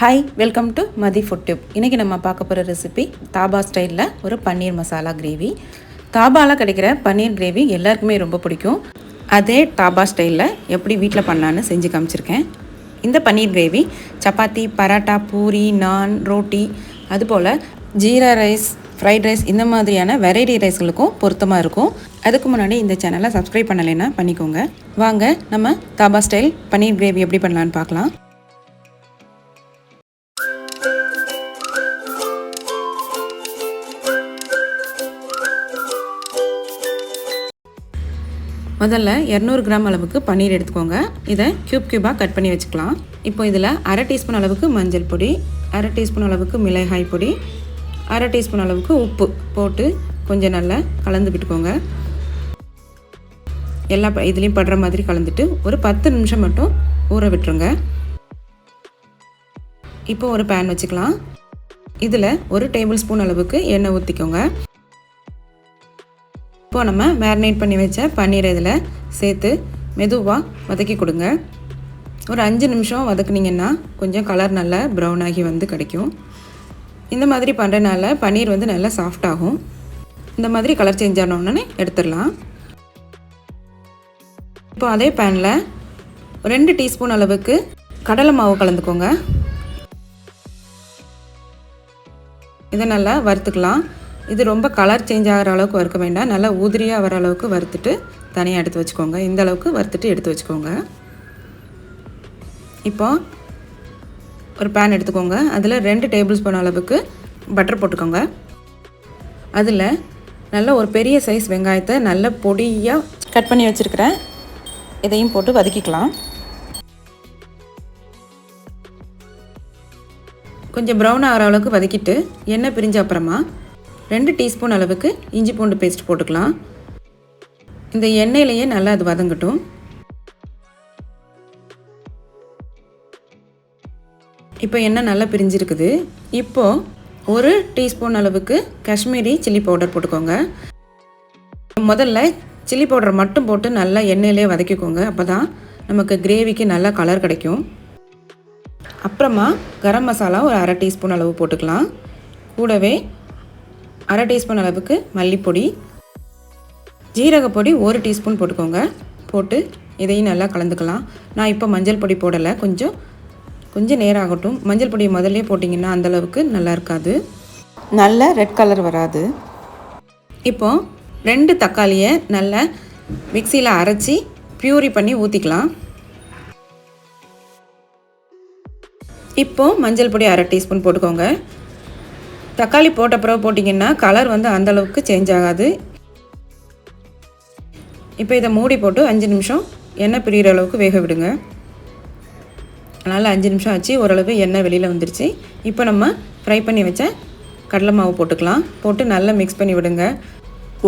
Hi, welcome to மதி ஃபுட்டூப். இன்றைக்கி நம்ம பார்க்க போகிற ரெசிபி தாபா ஸ்டைலில் ஒரு பன்னீர் மசாலா கிரேவி. தாபாவில் கிடைக்கிற பன்னீர் கிரேவி எல்லாருக்குமே ரொம்ப பிடிக்கும். அதே தாபா ஸ்டைலில் எப்படி வீட்டில் பண்ணலான்னு செஞ்சு காமிச்சிருக்கேன். இந்த பன்னீர் கிரேவி சப்பாத்தி, பரோட்டா, பூரி, நான், ரோட்டி, அதுபோல் ஜீரா ரைஸ், ஃப்ரைட் ரைஸ் இந்த மாதிரியான வெரைட்டி ரைஸ்களுக்கும் பொருத்தமாக இருக்கும். அதுக்கு முன்னாடி இந்த சேனலை சப்ஸ்கிரைப் பண்ணலைன்னா பண்ணிக்கோங்க. வாங்க நம்ம தாபா ஸ்டைல் பன்னீர் கிரேவி எப்படி பண்ணலான்னு பார்க்கலாம். முதல்ல 200 கிராம் அளவுக்கு பன்னீர் எடுத்துக்கோங்க. இதை க்யூபாக கட் பண்ணி வச்சுக்கலாம். இப்போ இதில் அரை டீஸ்பூன் அளவுக்கு மஞ்சள் பொடி, அரை டீஸ்பூன் அளவுக்கு மிளகாய் பொடி, அரை டீஸ்பூன் அளவுக்கு உப்பு போட்டு கொஞ்சம் நல்லா கலந்து விட்டுக்கோங்க. எல்லா இதுலேயும் படுற மாதிரி கலந்துட்டு ஒரு 10 நிமிஷம் மட்டும் ஊற விட்டுருங்க. இப்போ ஒரு பேன் வச்சுக்கலாம். இதில் ஒரு டேபிள் ஸ்பூன் அளவுக்கு எண்ணெய் ஊற்றிக்கோங்க. இப்போ நம்ம மேரினேட் பண்ணி வச்ச பன்னீரை இதில் சேர்த்து மெதுவாக வதக்கி கொடுங்க. ஒரு 5 நிமிஷம் வதக்குனிங்கன்னா கொஞ்சம் கலர் நல்லா ப்ரௌன் ஆகி வந்து கிடைக்கும். இந்த மாதிரி பண்ணுறதுனால பன்னீர் வந்து நல்லா சாஃப்டாகும். இந்த மாதிரி கலர் சேஞ்ச் ஆனோடனே எடுத்துடலாம். இப்போ அதே பேனில் 2 டீஸ்பூன் அளவுக்கு கடலை மாவு கலந்துக்கோங்க. இதை நல்லா வறுத்துக்கலாம். இது ரொம்ப கலர் சேஞ்ச் ஆகிற அளவுக்கு வறுக்க வேண்டாம். நல்லா உதிரியாக வர அளவுக்கு வறுத்துட்டு தனியாக எடுத்து வச்சுக்கோங்க. இந்த அளவுக்கு வறுத்துட்டு எடுத்து வச்சுக்கோங்க. இப்போ ஒரு பேன் எடுத்துக்கோங்க. அதில் 2 டேபிள் ஸ்பூன் அளவுக்கு பட்டர் போட்டுக்கோங்க. அதில் நல்ல ஒரு பெரிய சைஸ் வெங்காயத்தை நல்ல பொடியாக கட் பண்ணி வச்சுருக்கிறேன். இதையும் போட்டு வதக்கிக்கலாம். கொஞ்சம் ப்ரௌன் ஆகிற அளவுக்கு வதக்கிட்டு எண்ணெய் பிரிஞ்ச அப்புறமா 2 டீஸ்பூன் அளவுக்கு இஞ்சி பூண்டு பேஸ்ட் போட்டுக்கலாம். இந்த எண்ணெயிலேயே நல்லா அது வதங்கட்டும். இப்போ எண்ணெய் நல்லா பிரிஞ்சிருக்குது. இப்போது ஒரு டீஸ்பூன் அளவுக்கு காஷ்மீரி சில்லி பவுடர் போட்டுக்கோங்க. முதல்ல சில்லி பவுடர் மட்டும் போட்டு நல்லா எண்ணெயிலே வதக்கிக்கோங்க. அப்போ தான் நமக்கு கிரேவிக்கு நல்லா கலர் கிடைக்கும். அப்புறமா கரம் மசாலா ஒரு அரை டீஸ்பூன் அளவு போட்டுக்கலாம். கூடவே அரை டீஸ்பூன் அளவுக்கு மல்லிப்பொடி, ஜீரகப்பொடி 1 டீஸ்பூன் போட்டுக்கோங்க. போட்டு இதையும் நல்லா கலந்துக்கலாம். நான் இப்போ மஞ்சள் பொடி போடலை. கொஞ்சம் நேரம் ஆகட்டும். மஞ்சள் பொடியை முதல்லே போட்டிங்கன்னா அந்தளவுக்கு நல்லா இருக்காது, நல்ல ரெட் கலர் வராது. இப்போது 2 தக்காளியை நல்லா மிக்சியில் அரைச்சி பியூரி பண்ணி ஊற்றிக்கலாம். இப்போது மஞ்சள் பொடி அரை டீஸ்பூன் போட்டுக்கோங்க. தக்காளி போட்ட பிறகு போட்டிங்கன்னா கலர் வந்து அந்தளவுக்கு சேஞ்ச் ஆகாது. இப்போ இதை மூடி போட்டு 5 நிமிஷம் எண்ணெய் பிரிகிற அளவுக்கு வேக விடுங்க. அதனால் 5 நிமிஷம் ஆச்சு. ஓரளவு எண்ணெய் வெளியில் வந்துருச்சு. இப்போ நம்ம ஃப்ரை பண்ணி வச்ச கடலை மாவு போட்டுக்கலாம். போட்டு நல்லா மிக்ஸ் பண்ணி விடுங்க.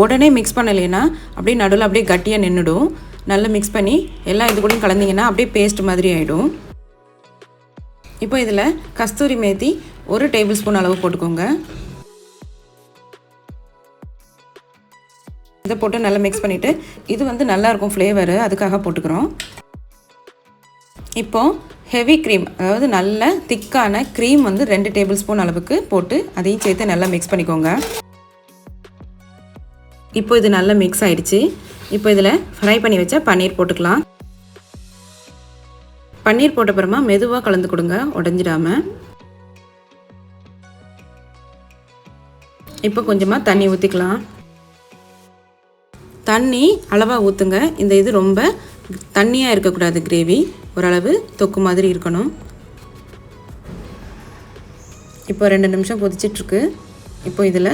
உடனே மிக்ஸ் பண்ணலைன்னா அப்படியே நடுவில் அப்படியே கட்டியாக நின்றுடும். நல்லா மிக்ஸ் பண்ணி எல்லாம் இது கூடயும் கலந்திங்கன்னா அப்படியே பேஸ்ட் மாதிரி ஆகிடும். இப்போ இதில் கஸ்தூரி மேத்தி 1 டேபிள் ஸ்பூன் அளவு போட்டுக்கோங்க. இதை போட்டு நல்லா மிக்ஸ் பண்ணிவிட்டு இது வந்து நல்லாயிருக்கும் ஃப்ளேவரு, அதுக்காக போட்டுக்கிறோம். இப்போது ஹெவி க்ரீம், அதாவது நல்ல திக்கான க்ரீம் வந்து 2 டேபிள் ஸ்பூன் அளவுக்கு போட்டு அதையும் சேர்த்து நல்லா மிக்ஸ் பண்ணிக்கோங்க. இப்போ இது நல்லா மிக்ஸ் ஆகிடுச்சு. இப்போ இதில் ஃப்ரை பண்ணி வச்ச பன்னீர் போட்டுக்கலாம். பன்னீர் போட்ட அப்புறமா மெதுவாக கலந்து கொடுங்க, உடஞ்சிடாமல். இப்போ கொஞ்சமாக தண்ணி ஊற்றிக்கலாம். தண்ணி அளவாக ஊற்றுங்க. இந்த இது ரொம்ப தண்ணியாக இருக்கக்கூடாது. கிரேவி ஓரளவு தொக்கு மாதிரி இருக்கணும். இப்போ 2 நிமிஷம் கொதிச்சிட்ருக்கு. இப்போ இதில்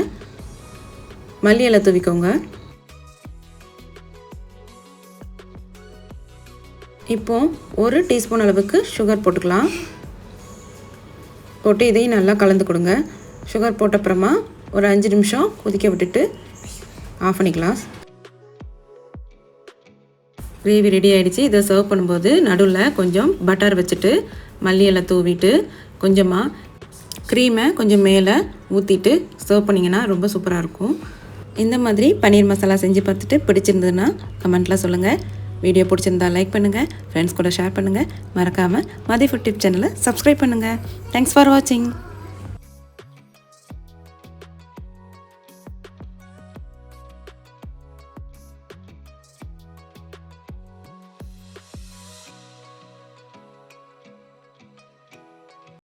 மல்லி இலை தூவிக்கோங்க. இப்போது 1 டீஸ்பூன் அளவுக்கு சுகர் போட்டுக்கலாம். போட்டு இதையும் நல்லா கலந்து கொடுங்க. சுகர் போட்ட அப்புறமா ஒரு 5 நிமிஷம் கொதிக்க விட்டுட்டு ஆஃப் பண்ணிக்கலாம். கிரேவி ரெடி ஆகிடுச்சு. இதை சர்வ் பண்ணும்போது நடுவில் கொஞ்சம் பட்டர் வச்சுட்டு மல்லி இலை தூவிட்டு கொஞ்சமாக க்ரீமை கொஞ்சம் மேலே ஊற்றிட்டு சர்வ் பண்ணிங்கன்னா ரொம்ப சூப்பராக இருக்கும். இந்த மாதிரி பன்னீர் மசாலா செஞ்சு பார்த்துட்டு பிடிச்சிருந்ததுன்னா கமெண்ட்டில் சொல்லுங்கள். வீடியோ பிடிச்சிருந்தா லைக் பண்ணுங்கள், ஃப்ரெண்ட்ஸ் கூட ஷேர் பண்ணுங்கள், மறக்காமல் மதி ஃபுட் டிப் சேனலை சப்ஸ்கிரைப் பண்ணுங்கள். தேங்க்ஸ் ஃபார் வாட்சிங்.